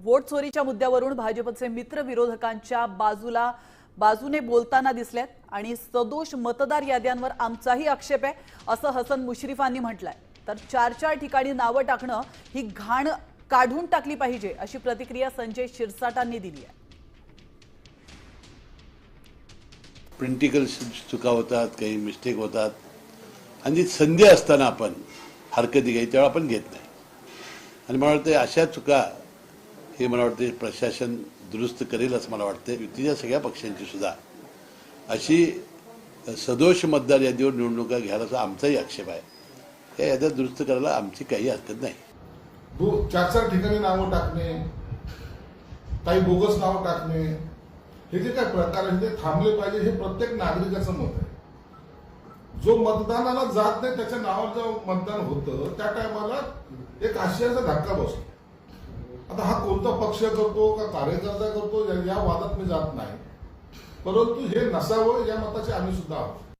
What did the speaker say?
Vote चोरीच्या मुद्द्यावरून भाजपचे मित्र विरोधकांच्या बाजूने बोलताना दिसलेत आणि सदोष मतदार याद्यांवर आमचाही आक्षेप आहे असं हसन मुश्रीफांनी म्हटलंय। तर 4 ठिकाणी नावं टाकणं ही घाण काढून टाकली पाहिजे अशी प्रतिक्रिया संजय शिरसाटांनी दिली आहे। प्रिंटिकल चुका होतात, काही मिस्टेक होतात आणि संधी असताना आपण हरकती घ्यायची तेव्हा आपण घेत नाही आणि मला वाटतं अशा चुका हे मला वाटते प्रशासन दुरुस्त करेल असं मला वाटतं। युतीच्या सगळ्या पक्षांची सुद्धा अशी सदोष मतदार यादीवर निवडणुका घ्यायला आमचाही आक्षेप आहे। या याद्या दुरुस्त करायला आमची काही हरकत नाही। 4 ठिकाणी नावं टाकणे, काही बोगस नावं टाकणे, हे जे काय प्रकार आहे ते थांबले पाहिजे हे प्रत्येक नागरिकाचं मत आहे। जो मतदानाला जात नाही त्याच्या नावावर जेव्हा मतदान होतं त्या टायमाला एक आश्चर्याचा धक्का बसतो। आता हा कोणता पक्ष करतो का कार्यकर्ता करतो या वादात मी जात नाही, परंतु हे नसावं या मताचे आम्ही सुद्धा आहोत।